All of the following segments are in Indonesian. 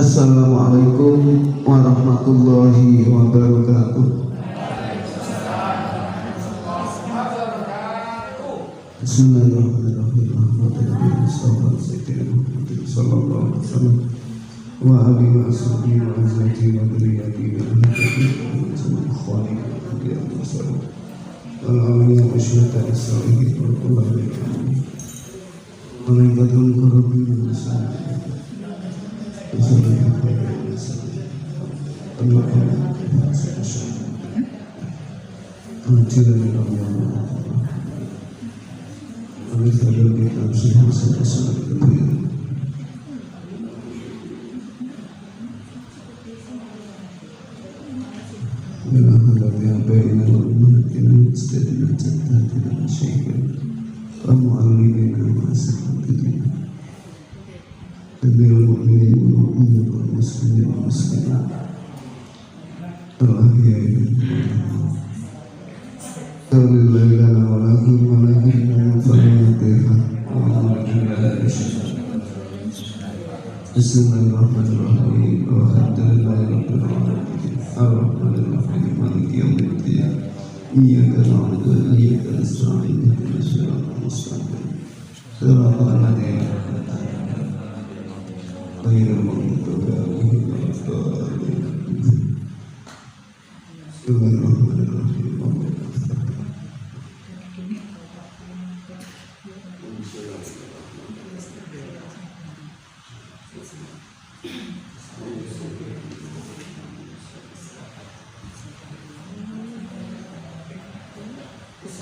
Assalamualaikum warahmatullahi wabarakatuh. Bismillahirrahmanirrahim. Sallallahu alaihi wasallam wa alihi wa sahbihi wa azwajihi wa dzurriyyatihi wa ikhwani wa sallam. Al-awliya wa syuhada as-salihin wa kullu min malaikatul qurbi wa sallam. Bismillahirrahmanirrahim. Alhamdulillahirabbil alamin. Arrahmanirrahim. Maliki yaumiddin. Iyyaka na'budu wa iyyaka nasta'in. Ihdinas siratal mustaqim. Shiratal ladzina an'amta 'alaihim ghairil maghdubi 'alaihim waladdallin. Bismillahirrahmanirrahim.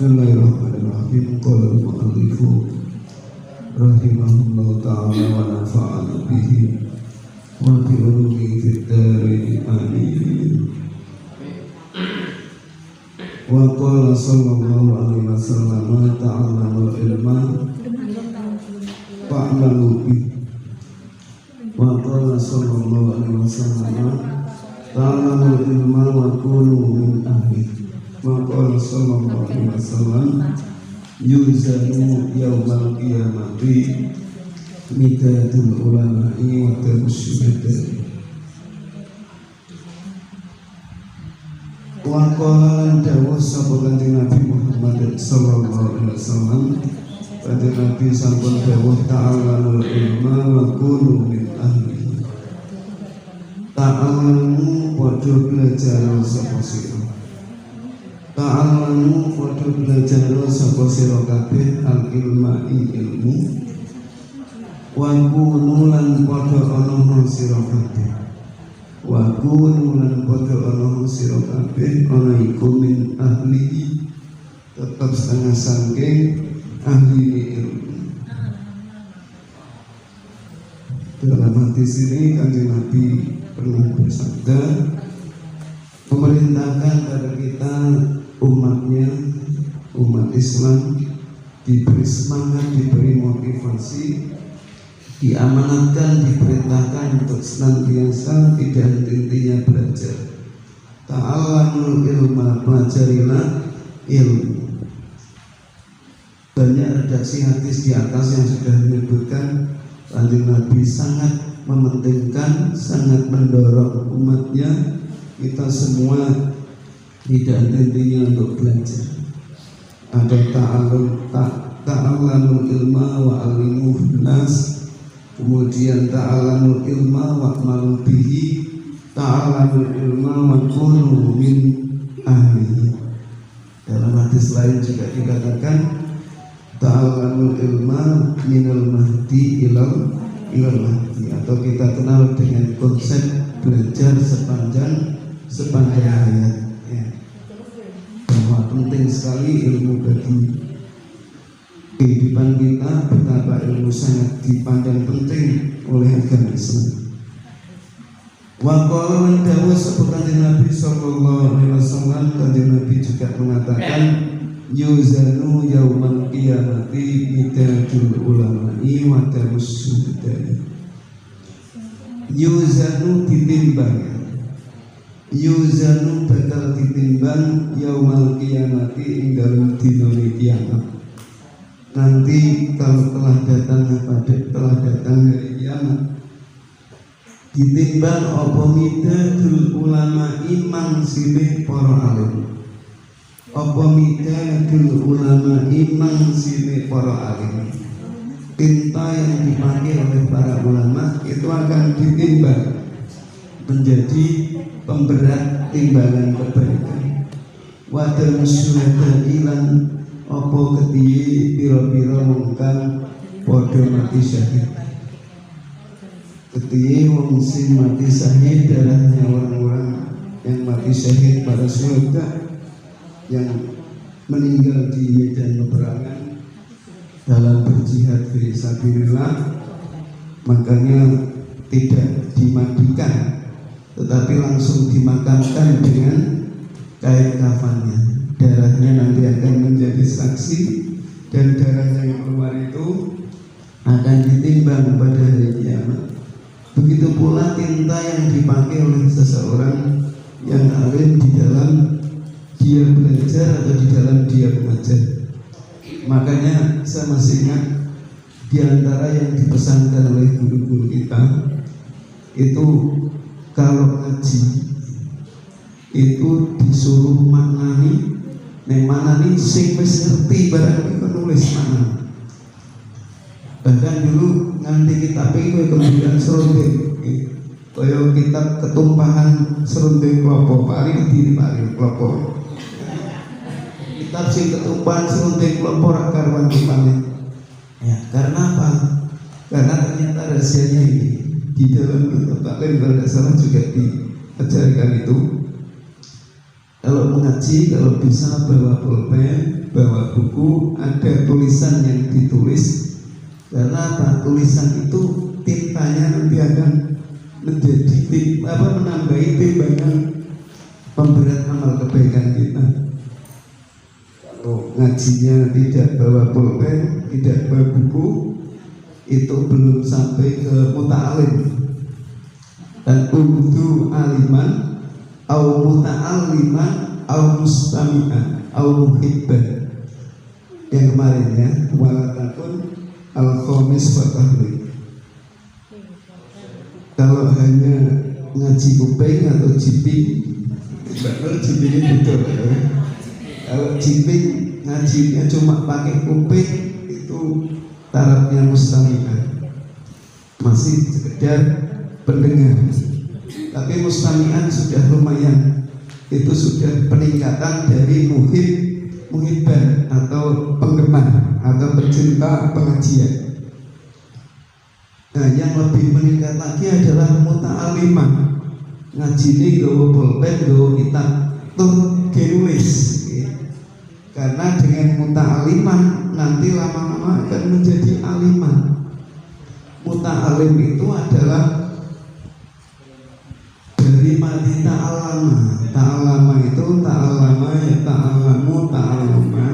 Bismillahirrahmanirrahim. Qala al-mu'allifu rahimahullahu ta'ala wa nafa'ana bihi wa bi ulumihi fid dharain amin. Wa qala sallallahu alaihi wasallam ta'allamul ilma fa'malu bihi. Wa qala sallallahu alaihi wasallam ta'allamul ilma wa kunu min ahlihi. Maqala sallallahu alaihi wasallam yuzanu yaumal qiyamati midadul ulama'i wa tasyuhada. Wa qala dawuh sapa kanjeng Nabi Muhammad sallallahu alaihi wasallam, kanjeng Nabi sampun dawuh ta'allamul ilma wa kunu min ahli. Ta'allamu padha belajar sapa sira. Ta'alamu padha belajar sapa sira kabeh al-ilma'i ilmu wa kunu lan padha ana sira kabeh wa kunu lan padha ana sira kabeh ana iku min ahli tetap setengah saking ahli ilmu. Dalam hadis ini kanjeng Nabi pernah bersabda memerintahkan kepada kita umatnya, umat Islam diberi semangat, diberi motivasi, diamanatkan, diperintahkan untuk senantiasa tidak henti-hentinya belajar. Ta'allamul ilma, pelajarilah ilmu. Banyak redaksi hadis di atas yang sudah menyebutkan kanjeng Nabi sangat mementingkan, sangat mendorong umatnya, kita semua tidak henti-hentinya untuk belajar. Ada ta'allamul ilma wa alimuhu nas, kemudian ta'allamul ilma wa amalu bihi, ta'allamul ilma wa kunu min ahlihi. Dalam hadis lain juga dikatakan ta'allamul ilma minal mahdi ilal mahdi, atau kita kenal dengan konsep belajar sepanjang hayat. Bahwa penting sekali ilmu bagi kehidupan kita, betapa ilmu sangat dipandang penting oleh agama Islam. Wa qala dawuh sapa kanjeng Nabi sallallahu alaihi wasallam, kanjeng Nabi juga mengatakan yuzanu yaumal qiyamati midadul ulama'i wa tamussudai. Yuzanu ditimbang, yuzanu bakal ditimbang yaumal qiyamati ing dalem dina kiamat. Nanti kalau telah datang hari kiamat, ditimbang apa midadul ulama imang sine para alim. Apa midadul ulama imang sine para alim. Tinta yang dipakai oleh para ulama itu akan ditimbang menjadi pemberat timbangan kebaikan. Wadal syuhada ilan apa ketiye pira-pira wong kang padha mati syahid. Ketiye wong sing mati syahid darahnya orang-orang yang mati syahid para syuhada yang meninggal di medan peperangan dalam berjihad fi sabilillah, makanya tidak dimandikan tetapi langsung dimakamkan dengan kain kafannya. Darahnya nanti akan menjadi saksi dan darahnya yang keluar itu akan ditimbang pada hari kiamat. Begitu pula tinta yang dipakai oleh seseorang yang alim di dalam dia belajar atau di dalam dia mengajar. Makanya saya masih ingat di antara yang dipesankan oleh guru-guru kita itu kalau ngaji itu disuruh maknani, maknani sing wis ngerti barang itu nulis mana. Bahkan dulu nganti kitab itu kemudian serunding, kaya kitab ketumpahan serunding klopo, paling diri paling klopo. Kitab sing ketumpahan serunding klopo rak karuan dipane. Ya, karena apa? Karena ternyata rahasianya ini di dalam kitab taklim kalau tidak salah juga diajarkan itu. Kalau mengaji, kalau bisa bawa pulpen, bawa buku, ada tulisan yang ditulis. Karena apa? Tulisan itu tintanya nanti akan menjadi menambahi timbangan pemberat amal kebaikan kita. Kalau ngajinya tidak bawa pulpen, tidak bawa buku, itu belum sampai ke muta'alim. Dan kudu aliman au muta'alliman au mustami'an au muhibban. Yang kemarinnya walatakun al-khamis fatahli. Kalau hanya ngaji kuping atau jiping, betul jipingnya betul. Kalau jiping ngajinya cuma pakai kuping itu tarafnya mustami'an, masih sekedar pendengar. Tapi mustami'an sudah lumayan, itu sudah peningkatan dari muhibban atau penggemar atau pecinta pengajian. Nah, yang lebih meningkat lagi adalah muta'aliman. Ngaji ini gawa pulpen, gawa kitab tuh genuis. Karena dengan muta'aliman nanti lama-lama akan menjadi aliman. Muta'alim itu adalah dari mati ta'alama. Ta'alama itu ta'alama ya ta'alamu ta'alama,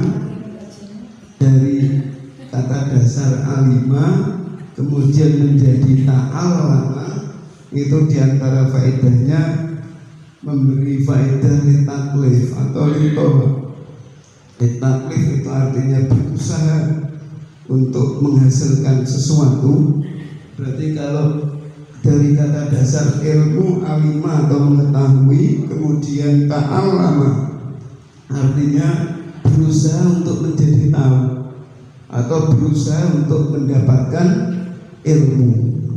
dari kata dasar alima kemudian menjadi ta'alama. Itu diantara faedahnya memberi faedah litaklif atau litoba. Litaklif itu artinya berusaha untuk menghasilkan sesuatu. Berarti kalau dari kata dasar ilmu alima atau mengetahui, kemudian ta'allama artinya berusaha untuk menjadi tahu atau berusaha untuk mendapatkan ilmu,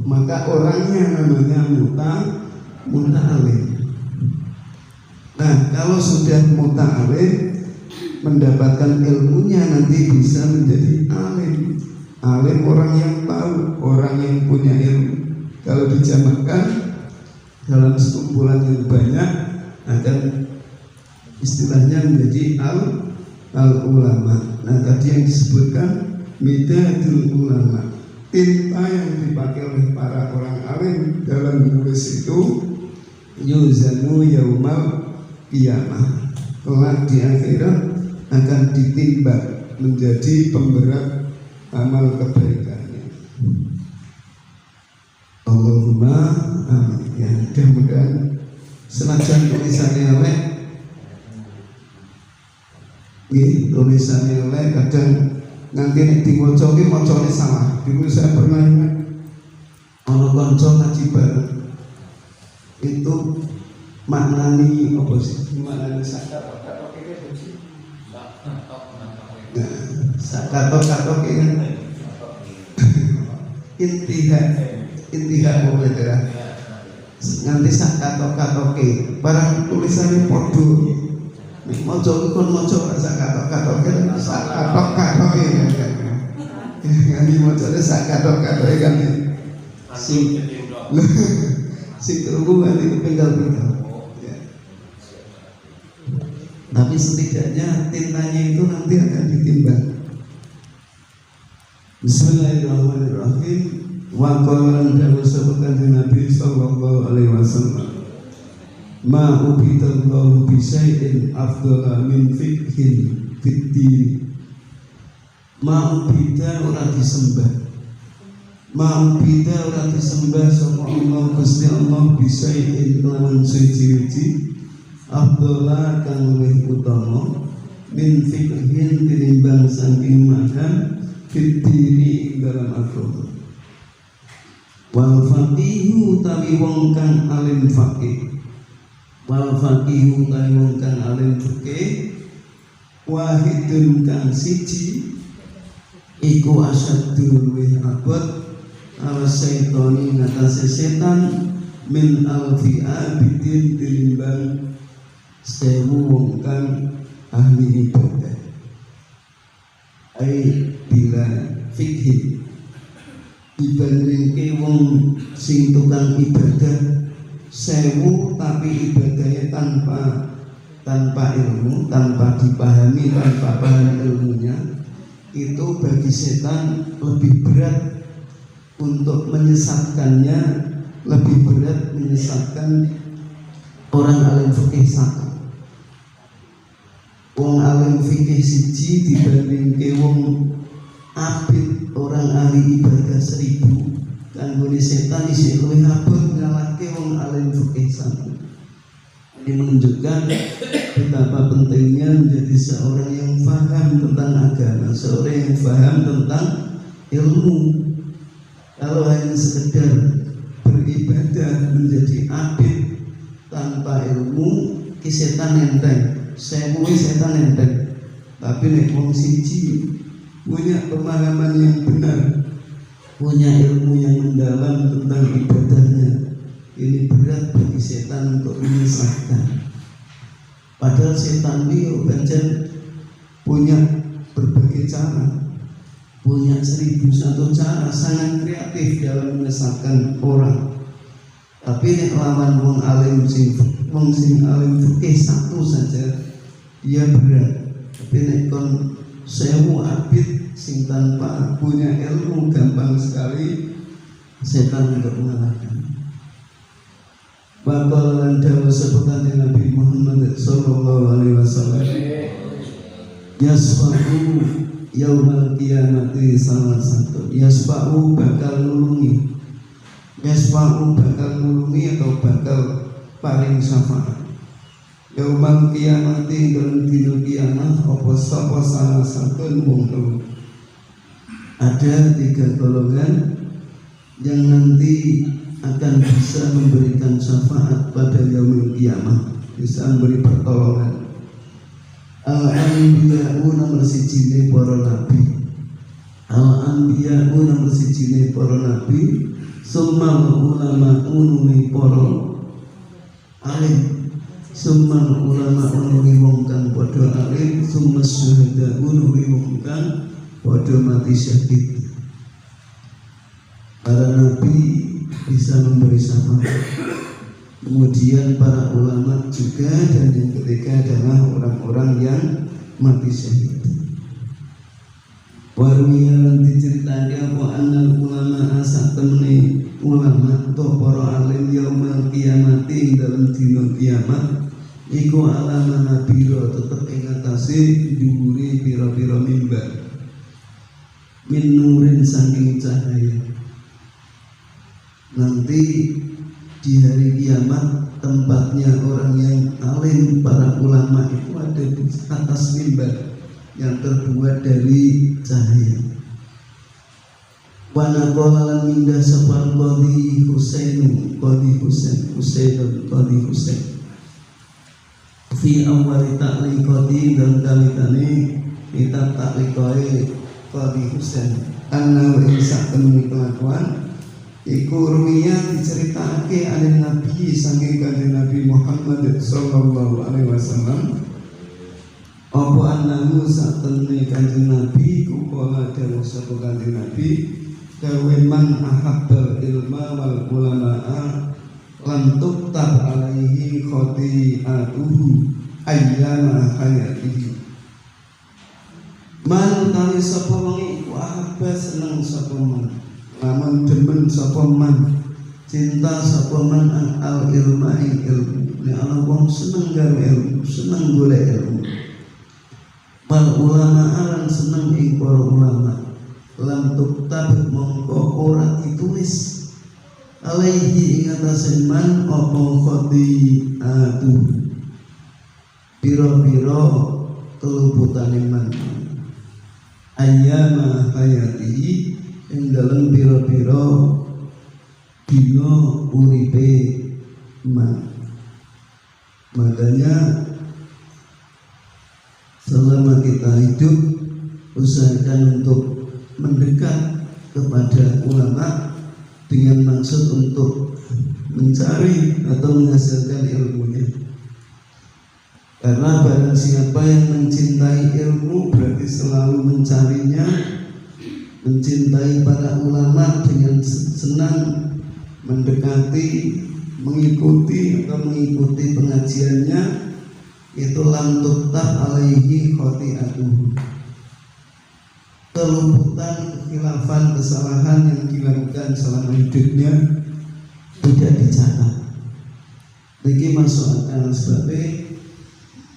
maka orangnya namanya muta'alim. Nah, kalau sudah muta'alim mendapatkan ilmunya nanti bisa menjadi alim. Alim orang yang tahu, orang yang punya ilmu. Kalau dijamakkan dalam sekumpulan yang banyak akan istilahnya menjadi al-ulama. Nah, tadi yang disebutkan midadul ulama, tinta yang dipakai oleh para orang alim dalam menulis itu yuzanu yaumal qiyamah, kelak di akhirat akan ditimbang menjadi pemberat amal kebaikannya. Allahumma amin. Ya, mudah-mudahan senajan tulisannya elek, tulisannya elek kadang nanti nek diwaca ki macane salah. Dulu saya pernah ingat ana kanca ngaji bareng, itu maknani apa sih? Maknani sakatok ini apa sih? Nah, sakatok ini intiha boleh ya. Nganti sakatok-katoke barang tulisannya podo mojo kon mojo sakatok-katoke sakatok-katoke nganti mojone sakatok-katoke kan sing krungu nganti penggal-penggal ya. Tapi setidaknya tintanya itu nanti akan ditimbang. Bismillahirrahmanirrahim. Wa qala dawu sabatan Nabi sallallahu alaihi wasallam ma ubidallahu bi syai'in afdala min fiqhin fid-din. Ma ubida ora disembah, ma ubida ora disembah sapa Allah Gusti Allah bi syai'in lawan suci-suci afdala kang luwih utama min fiqhin tinimbang saking makan fid-dini ing dalam agama. Wal faqihu utawi wong kang alim faqih, wal faqihu utawi wong kang alim faqih, wahidun kang siji iku asyaddu luwih abot ala syaitani ngatasi setan min alfi abidin tinimbang 1000 wong kang ahli ibadah. Ai bila fikih dibandingke wong sing tukang ibadah 1000 tapi ibadahnya tanpa ilmu, tanpa dipahami, tanpa paham ilmunya, itu bagi setan lebih berat untuk menyesatkannya, lebih berat menyesatkan orang alim fikih satu. Wong alim fikih siji dibandingke wong abid orang ahli ibadah 1000 kanggone setan isih luwih abot ngalahke wong alim fikih satu. Ini menunjukkan betapa pentingnya menjadi seorang yang paham tentang agama, seorang yang paham tentang ilmu. Kalau hanya sekedar beribadah menjadi abid tanpa ilmu, setan enteng, setan enteng. Tapi nek wong siji punya pemahaman yang benar, punya ilmu yang mendalam tentang ibadahnya, ini berat bagi setan untuk menyesatkan. Padahal setan itu pancen punya berbagai cara, punya 1001 cara, sangat kreatif dalam menyesatkan orang. Tapi nek lawan wong alim sing alim fikih satu saja dia berat. Tapi nek kon 1000 abid sing tanpa punya ilmu, gampang sekali setan untuk mengalahkan. Bakalan dawu sebutan Nabi Muhammad sallallahu alaihi wasallam, yasfa'u yaumal qiyamati salah satu, yasfa'u bakal nulungi, yasfa'u bakal nulungi atau bakal paling syafaat. Yaumal qiyamati dalam dina kiamat apa sapa salah satu wong telu. Ada 3 golongan yang nanti akan bisa memberikan syafaat pada yaumul kiamat, bisa memberi pertolongan. Al-anbiya'u nomor 1 para nabi, al-anbiya'u nomor 1 para nabi, summa ulama'u nuli para alim, summa ulama'u nuli wong kang padha alim, summa syuhada'u nuli wong kang padha mati syahid. Para nabi bisa memberi syafaat, kemudian para ulama juga, dan yang ketiga adalah orang-orang yang mati syahid. Warmiyan diceritake apa annal ulama asa temne ulama atau para alim yaumul kiamati dalam dina kiamat iku alama nabira tetep ing atase dhuwure pira-pira mimbar min nurin saking cahaya. Nanti di hari kiamat tempatnya orang yang alim, para ulama itu ada di atas mimbar yang terbuat dari cahaya. Wanakola lan mindah sapal Qadhi Husain fi awal ta'liqati dan kalitane kitab ta'liqai Qadhi Husain anna wa isa temui kelakuan iku ruwiyah diceritake alin Nabi saking kanjeng Nabi Muhammad sallallahu alaihi wasallam apa annahu sak temui kanjeng Nabi kupola dawuh sapa kanjeng Nabi gawe man ahabbal ilma wal ulama'a lan tuktab alaihi khati'atuhu ayyama hayatihi. Man utawi sapa wong iku ahabba seneng sapa man lamun demen sapa man cinta sapa man al ilma ing ilmu nek ana wong seneng gawe ilmu seneng golek ilmu wal ulama'a lan seneng ing para ulama lam tuktab mongko ora ditulis alaihi ing atase man apa khati'atu pira-pira keluputane man ayyama hayatihi ing dalem pira-pira dina uripe man. Makanya selama kita hidup usahakan untuk mendekat kepada ulama dengan maksud untuk mencari atau menghasilkan ilmunya. Karena barang siapa yang mencintai ilmu berarti selalu mencarinya, mencintai para ulama dengan senang mendekati, mengikuti atau mengikuti pengajiannya, itu lam tuktab alaihi khati'atuhu. Kelumputan, kekhilafan, kesalahan yang dilakukan selama hidupnya tidak dicatat. Ini masuk akal sebabnya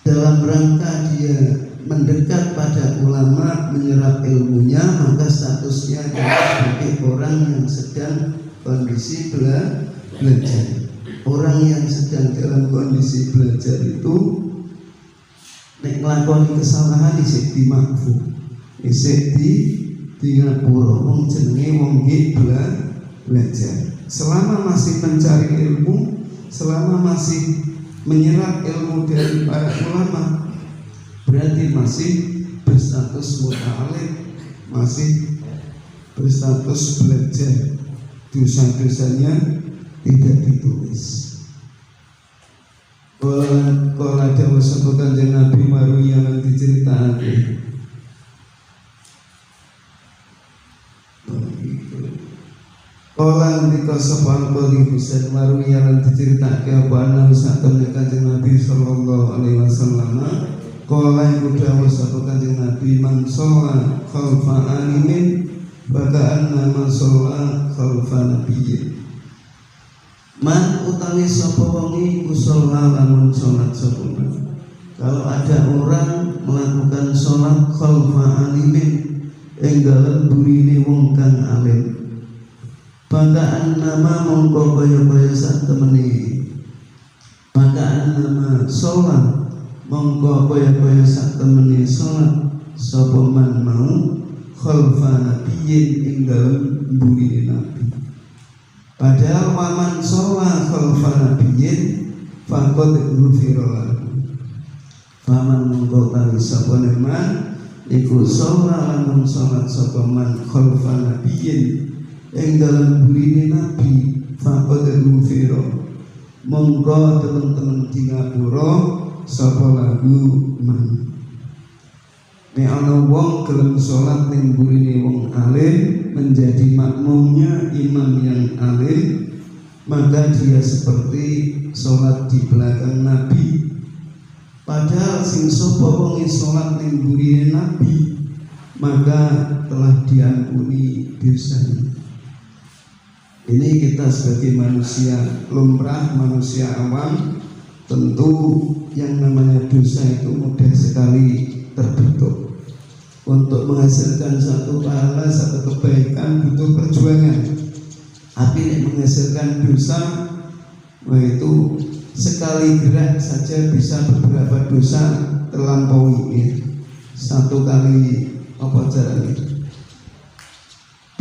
dalam rangka dia mendekat pada ulama, menyerap ilmunya, maka statusnya adalah sebagai orang yang sedang kondisi belajar. Orang yang sedang dalam kondisi belajar itu nek nglakoni kesalahan isih dimakfu, isih di ngapura, wong jenenge wong iki belajar. Selama masih mencari ilmu, selama masih menyerap ilmu dari para ulama, berarti masih berstatus muta'alim, masih berstatus belajar. Dosa-dosanya tidak ditulis. Kalau ada wasapa kanjeng Nabi maru yang diceritake. Kala ndika sapa Qadhi Husain maru yang diceritake apa ana sak temne kanjeng Nabi sallallahu alaihi wasallam. Kala iku dawuh sapa kanjeng Nabi man sholla khalfa alimin bada'anna man sholla khalfa nabiyyin. Man utawi sapa wong iku sholat lamun sholat sapa. Kalau ada orang melakukan sholat khalfa alimin ing dalem burine wong kang alim, bagaan nama mongko kaya-kaya sak temene. Bagaan nama sholat mongko kaya-kaya sak temene sholat sapa man mau khalfa nabiyyin ing dalem burine nabi. Padahal waman sholat khalfa nabiyyin faqad ghufira lahu. Faman mongko tawi sapa man iku sholat lamun sholat sapa man khalfa nabiyyin ing dalam burine nabi faqad ghufira monggo teman-teman di ngapura sapa lagu man. Nek ana wong gelem salat ning burine wong alim menjadi makmumnya imam yang alim, maka dia seperti salat di belakang nabi. Padahal sing sapa wong salat ning burine nabi maka telah diampuni dosanya. Ini kita sebagai manusia lumrah, manusia awam, tentu yang namanya dosa itu mudah sekali terbentuk. Untuk menghasilkan satu pahala, satu kebaikan butuh perjuangan. Tapi yang menghasilkan dosa, itu sekali gerak saja bisa beberapa dosa terlampaui. Satu kali apa caranya?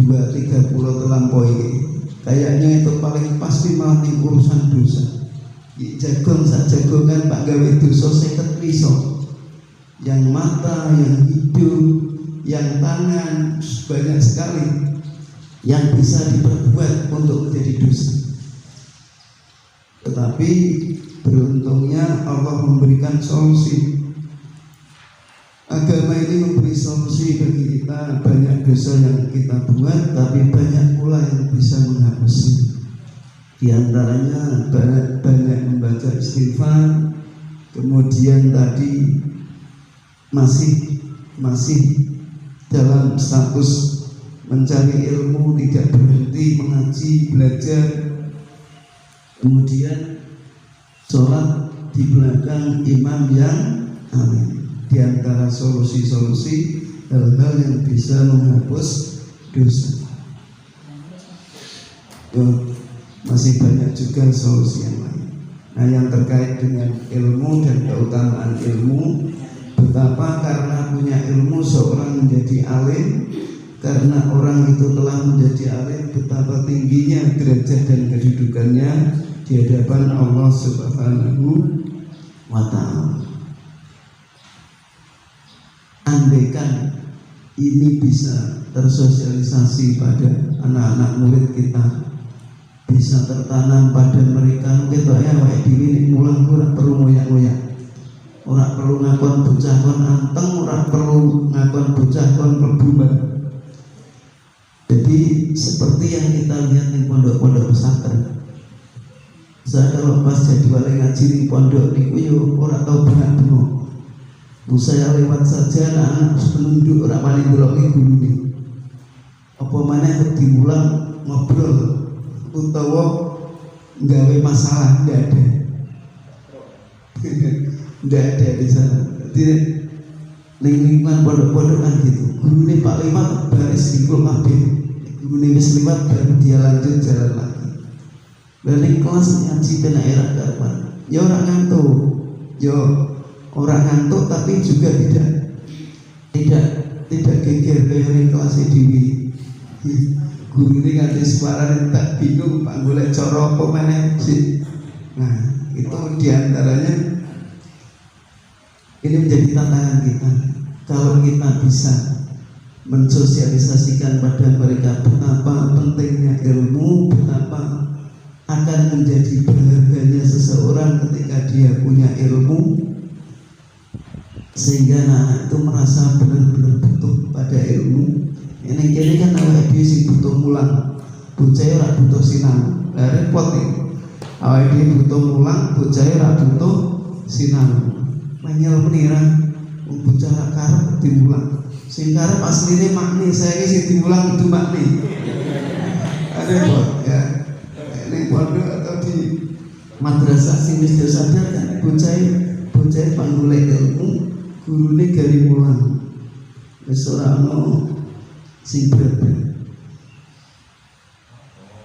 2-3 pulau terlampaui. Kayaknya itu paling pasti malah nih urusan dosa. Jagung sak jagongan pak gawe dosa 50 piso. Yang mata, yang hidung, yang tangan, banyak sekali yang bisa diperbuat untuk menjadi dosa. Tetapi beruntungnya Allah memberikan solusi. Agama ini memberi solusi bagi kita. Banyak dosa yang kita buat, tapi banyak pula yang bisa menghapusnya. Di antaranya banyak membaca istighfar. Kemudian tadi masih dalam status mencari ilmu, tidak berhenti mengaji, belajar. Kemudian sholat di belakang imam yang amin. Di antara solusi-solusi hal-hal yang bisa menghapus dosa. Masih banyak juga solusi yang lain. Nah, yang terkait dengan ilmu dan keutamaan ilmu, betapa karena punya ilmu seorang menjadi alim, karena orang itu telah menjadi alim, betapa tingginya derajat dan kedudukannya di hadapan Allah Subhanahu wa Ta'ala. Andaikan ini bisa tersosialisasi pada anak-anak murid kita, bisa tertanam pada mereka, kita ya wae dhewe mulang ora perlu ngoyak-ngoyak, ora perlu ngakon bocah kon anteng, ora perlu ngakon bocah kon mlebu. Jadi seperti yang kita lihat di pondok-pondok pesantren. Saya kalau pas jadwal ngaji di pondok niku yo ora tau bengak-bengok. Saya lewat saja anak-anak menunduk ora paling ndeloki gurune. Apa maneh dimulang ngobrol utawa nggawe masalah, nggak ada. Nggak ada di sana. Jadi lingkungan pondok-pondokan gitu. Gurune Pak Limat baris simpul kabeh. Gurune wis liwat baru dia lanjut jalan lagi. Lalu kelas ngaji penak era kapan. Ya ora ngantuk. Ya orang ngantuk, tapi juga tidak geger kayak kelas dewi. Guru ini nganti suara tak bingung pak golek cara apa meneh sih. Nah itu diantaranya ini menjadi tantangan kita. Kalau kita bisa mensosialisasikan pada mereka betapa pentingnya ilmu, betapa akan menjadi berharganya seseorang ketika dia punya ilmu, sehingga anak itu merasa benar-benar butuh pada ilmu. Ini kan awake dhewe sing butuh mulang, bocah ora butuh sinau. Lah repot iki. Awake dhewe butuh mulang, bocah ora butuh sinau. Menyel menira wong bocah ora karep dimulang. Sing karep asline makni, saiki sing dimulang kudu makni. Repot ya. Ini pondok atau di madrasah sing wis sadar kan bocah panggolek ilmu. Gurune gari mulang, wis ora ono sing berat.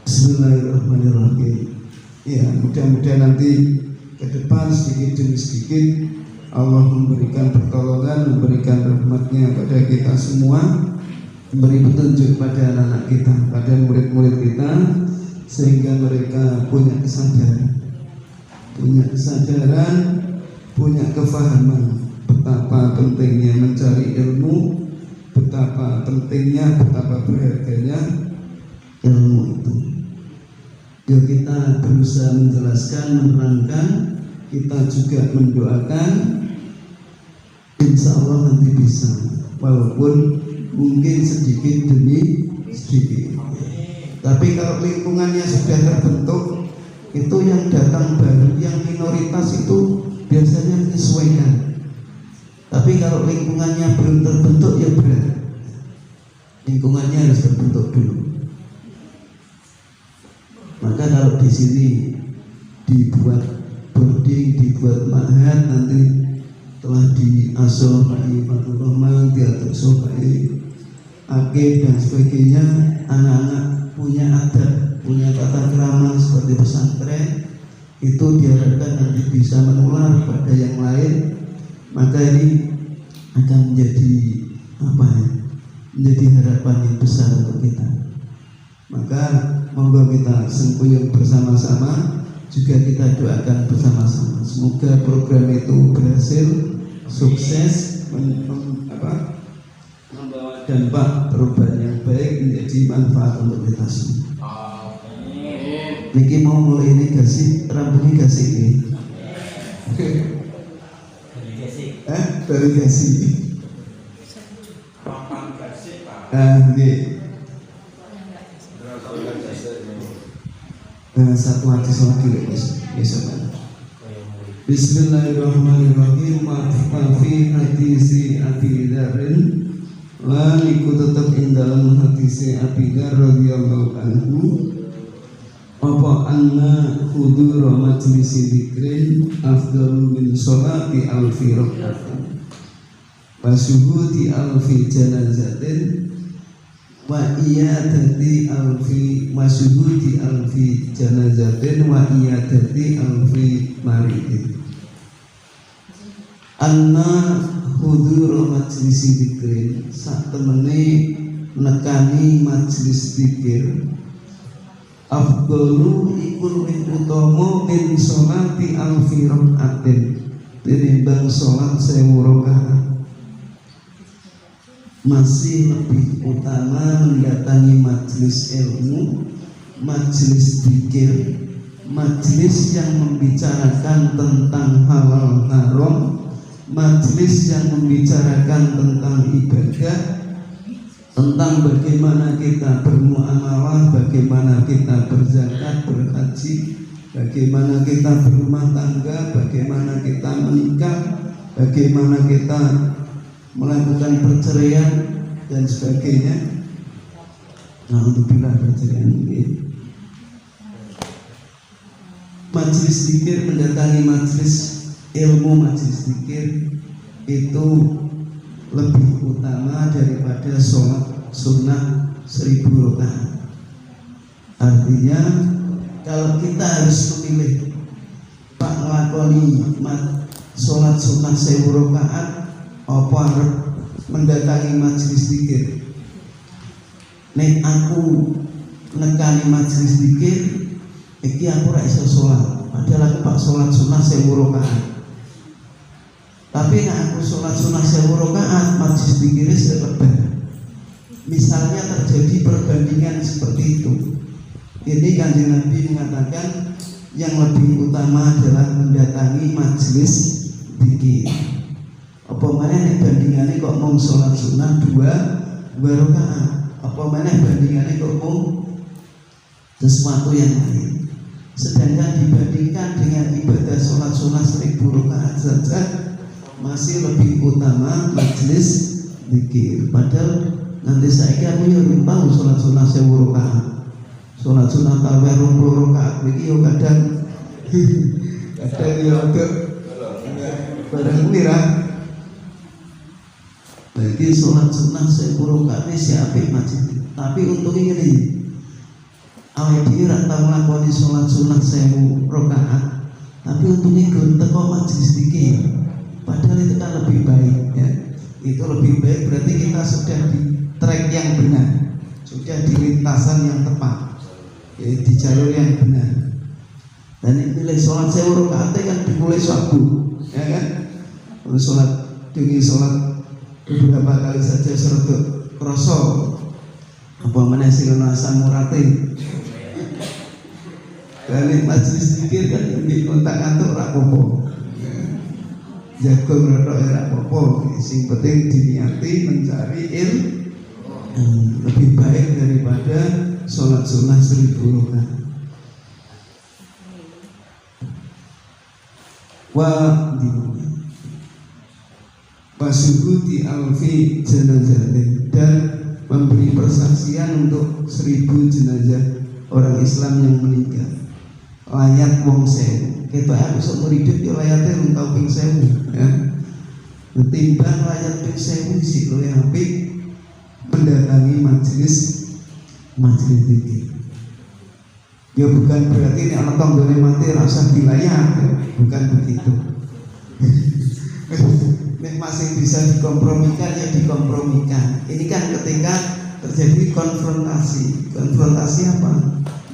Bismillahirrahmanirrahim. Ya, mudah-mudahan nanti ke depan sedikit demi sedikit Allah memberikan pertolongan, memberikan rahmatnya pada kita semua, memberi petunjuk pada anak-anak kita, pada murid-murid kita, sehingga mereka punya kesadaran, punya kefahaman betapa pentingnya mencari ilmu, betapa pentingnya, betapa berharganya ilmu itu. Yuk kita berusaha menjelaskan, menerangkan, kita juga mendoakan, insya Allah nanti bisa, walaupun mungkin sedikit demi sedikit. Tapi kalau lingkungannya sudah terbentuk, itu yang datang baru, yang minoritas itu biasanya menyesuaikan. Tapi kalau lingkungannya belum terbentuk ya berat. Lingkungannya harus terbentuk dulu. Maka kalau di sini dibuat boarding, dibuat ma'had, nanti telah diasuh Pak Fathur Rahman, diatur Pak Akib dan sebagainya, anak-anak punya adab, punya tata krama seperti pesantren, itu diharapkan nanti bisa menular pada yang lain. Maka ini akan menjadi menjadi harapan yang besar untuk kita. Maka monggo kita sempuyung bersama-sama, juga kita doakan bersama-sama. Semoga program itu berhasil, sukses, membawa dampak perubahan yang baik, menjadi manfaat untuk kita semua. Niki mau mulai ini gasih, rambutnya gasih ini. Dari gasih. Satu hati lagi besok. Bismillahirrahmanirrahim. Mafi hadisi Abi Dzarrin lan iku tetep ing dalam hadisi Abi Dzar radhiyallahu anhu apa anna hudur majlisi dzikrin afdalu min sholati alfi rakaat wa syuhudi alfi janazatin wa iyadati alfi masyhudi alfi janazatin wa iyadati alfi maridin. Anna hudur majlisi dzikrin, sak temene nekani majlis dzikir, afdalu iku luwih utama min sholati alfi rakaatin, tinimbang sholat 1000 rakaat. Masih lebih utama mendatangi majelis ilmu, majelis dzikir, majelis yang membicarakan tentang halal haram, majelis yang membicarakan tentang ibadah, tentang bagaimana kita bermuamalah, bagaimana kita berzakat, berhaji, bagaimana kita berumah tangga, bagaimana kita menikah, bagaimana kita melakukan perceraian dan sebagainya. Alhamdulillah perceraian ini. Majelis zikir, mendatangi majelis ilmu, majelis zikir itu lebih utama daripada sholat sunnah 1000 rakaat. Artinya kalau kita harus memilih Pak ngelakoni sholat sunnah 1000 rakaat apa mendatangi majelis zikir. Nek aku nekani majelis zikir iki aku ora iso sholat, padahal aku pak sholat sunnah 1000 rakaat. Tapi nek aku sholat sunnah 1000 rakaat majelis zikirnya selebar. Misalnya terjadi perbandingan seperti itu, ini Kanjeng Nabi mengatakan yang lebih utama adalah mendatangi majelis zikir. Apa maneh bandingannya kok mau sholat sunnah 2 rakaat? Apa maneh bandingannya kok mau sesuatu yang lain? Sedangkan dibandingkan dengan ibadah sholat sunnah 1000 rakaat saja masih lebih utama majelis zikir. Padahal nanti saya aku nyuruh tahu sholat sunnah 1000 rakaat, sholat sunnah tarawih 20 rakaat iki yo kadang yo agak barang mirah. Bagi sholat sunnah 1000 rakaat ini siapa masjid. Tapi untuk ini awake dhewe ra tau nglakoni sholat sunnah 1000 rakaat, tapi untungnya gelem teko majelis zikir. Padahal itu kan lebih baik ya. Itu lebih baik, berarti kita sudah di track yang benar, sudah di lintasan yang tepat ya, di jalur yang benar. Dan pilih sholat 1000 rakaat kan dimulai subuh ya kan. Kalau sholat dengan sholat beberapa kali saja serodok kroso apa meneh sing asam murate. Kali majelis zikir kan di kontak kantor ora apa-apa. Jago ngerotok ora apa-apa, sing penting diniati mencari lebih baik daripada sholat sunnah 1000 rakaat. Wasuhuti alfi janazatin, dan memberi persaksian untuk 1000 jenazah orang Islam yang meninggal. Layat wong sewu, kita aku seumur hidup ya layatnya rung tau ping 1000 ya. Ketimbang layat ping 1000 sih lo yang apik mendatangi majelis zikir. Ya bukan berarti ini anak tong mati rasa dilayat ya. Bukan begitu. masih bisa dikompromikan ya dikompromikan. Ini kan ketika terjadi konfrontasi. Konfrontasi apa?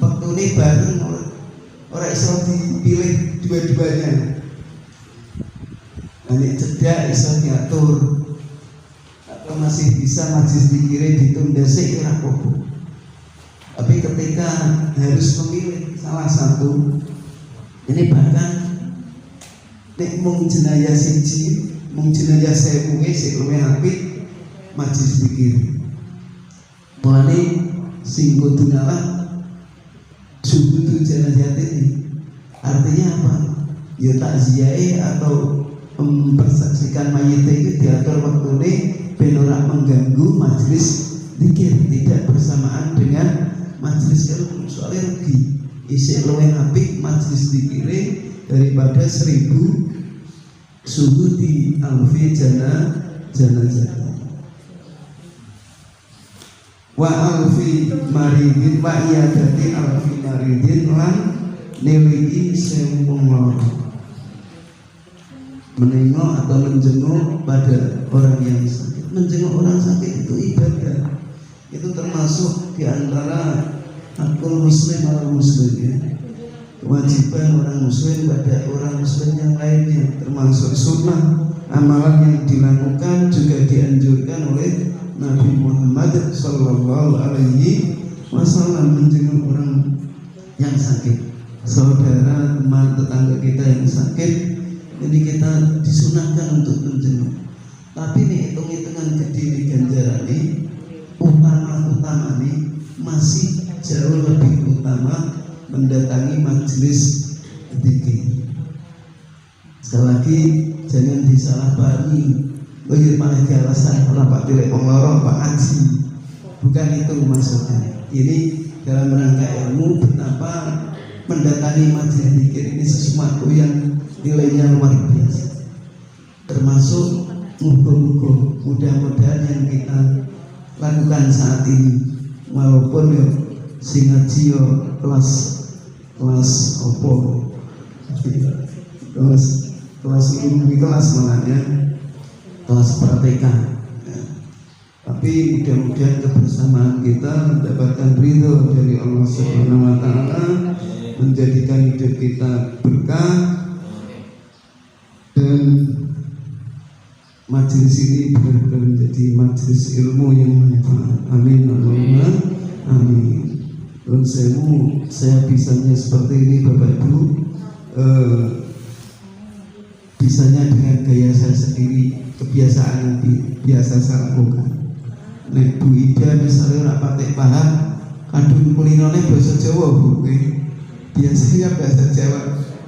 Waktu ini bareng orang iso dipilih dua-duanya. Ini jeda iso diatur. Atau masih bisa majlis dikira ditunda sih ora apa-apa. Tapi ketika harus memilih salah satu, ini bahkan nek mung jenayah siji, mung jenayah sewu sik luwih apik majlis dikir. Mulane sing kudu ngalah subutu jenayah ini. Artinya apa? Ya takziah atau mempersaksikan mayit itu diatur waktune ben ora mengganggu majlis dikir, tidak bersamaan dengan majlis ilmu. Soalnya rugi isik luwih apik majlis dikire daripada 1000 subuh di alfi janazah wa alfi maridin wa iyadati alfi maridin lan nilai 1000 wong lara menengok atau menjenguk pada orang yang sakit. Menjenguk orang sakit itu ibadah, itu termasuk diantara hakul muslim orang muslim ya. Kewajiban orang muslim pada orang muslim yang lainnya, termasuk sunnah amalan yang dilakukan juga dianjurkan oleh Nabi Muhammad Sallallahu Alaihi Wasallam. Menjenguk orang yang sakit, saudara, teman, tetangga kita yang sakit, ini kita disunahkan untuk menjenguk. Tapi nih hitung-hitungan gede di ganjaran ini utama nih masih jauh lebih utama mendatangi majelis zikir. Sekali lagi jangan disalahpahami. Oh iya malah di alasan orang Pak Tilek Pengloro Pak Haji, bukan itu maksudnya. Ini dalam rangka ilmu betapa mendatangi majelis zikir ini sesuatu yang nilainya luar biasa. Termasuk mudah-mudahan yang kita lakukan saat ini, walaupun ya sing ngaji yo kelas opo kelas malahnya kelas praktika ya. Tapi mudah-mudahan kebersamaan kita mendapatkan ridho dari Allah Subhanahu wa taala, menjadikan hidup kita berkah dan majelis ini benar-benar menjadi majelis ilmu yang manfaat. Amin Allahumma amin. Dan saya bisanya seperti ini Bapak Ibu, bisanya dengan gaya saya sendiri, kebiasaan yang biasa saya lakukan. Nek Bu Ida misalnya ora pakai paham kadung kulinone bahasa Jawa Bu, biasanya bahasa Jawa,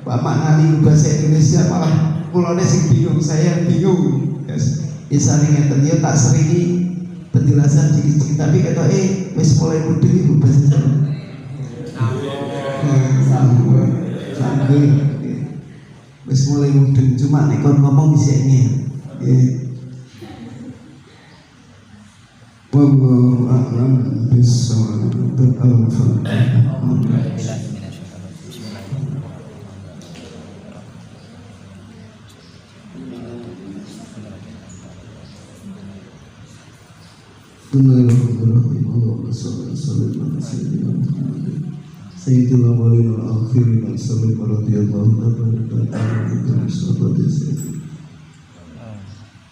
Pak maknani bahasa Indonesia malah kulone sing bingung, saya bingung. Isane ngeten yo tak seringi penjelasan dikit-dikit, tapi kata wis mulai mudeng iku bahasa Jawa. Sambil wis mulai mudeng, cuma nek kon ngomong bisa ngene. Wallahu a'lam bishawab. Bismillahirrahmanirrahim. Allahumma shalli ala sayyidina Muhammad sayyidil awwalin wal akhirin wa sallim radhiyallahu anhu.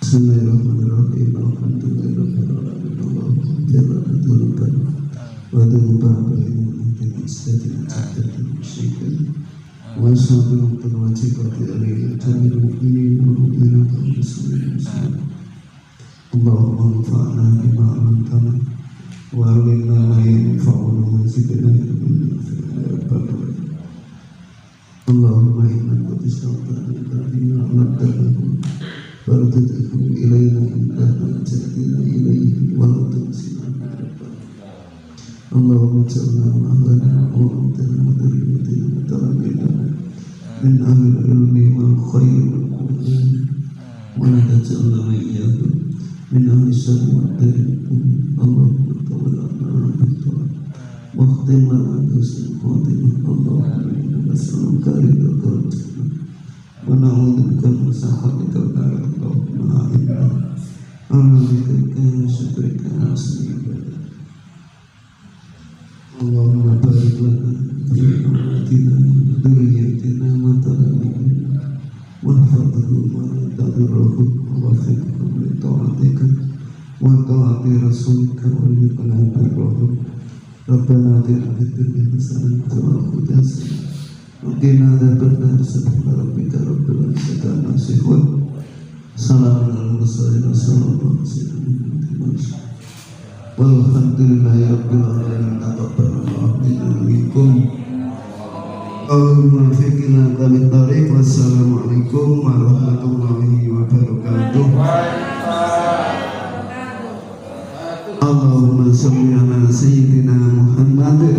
Bismillahirrahmanirrahim. Alhamdulillahirabbil alamin. Allahumma jalla dzulkan wa dzulkan bainana istadil jaddatul musyrikin wa sabil wajibati alayhi jamil mu'minin wa mu'minat wal muslimin. Allahumma anfa'na bima 'allamtana wa 'allimna ma yanfa'una wa zidna ilman ya rabbal alamin. Allahumma inna qad istawta'na bima 'allamtana farudhu ilayna innaka ja'alna ilayhi wa la tunsina ya rabbal alamin. Allahumma ja'alna ma'lana wa amtana wa dhurriyyatina mutarabina min ahli ilmi wal khair wal qur'an wa la taj'alna iyyahu min ahli syarri wa darikum. Allahumma tawallana rahmatullah wa khtim lana husnul khatimah. Allahumma inna nas'aluka ridha wa na'udzu bika min sakhatika. Allahumma Alhamdulillah syukrika asli. Allahumma barik lana fi awqatina dhurriyyatina wa talamina wahfadhhum wa tadurruhum wa waffiqhum li ta'atika wa ta'ati rasulika wa li qanabirahum. Rabbana atina fid dunya hasanatan wa fil akhirati hasanatan wa qina adzabannar. Subhana rabbika rabbil izzati amma yasifun. Salamun alal mursalin wassalamu ala sayyidina walhamdulillahi rabbil alamin. Taqabbalallahu minna wa minkum. Allahumma fiqhna min tariq. Wassalamualaikum warahmatullahi wabarakatuh. Allahumma shalli ala sayyidina Muhammad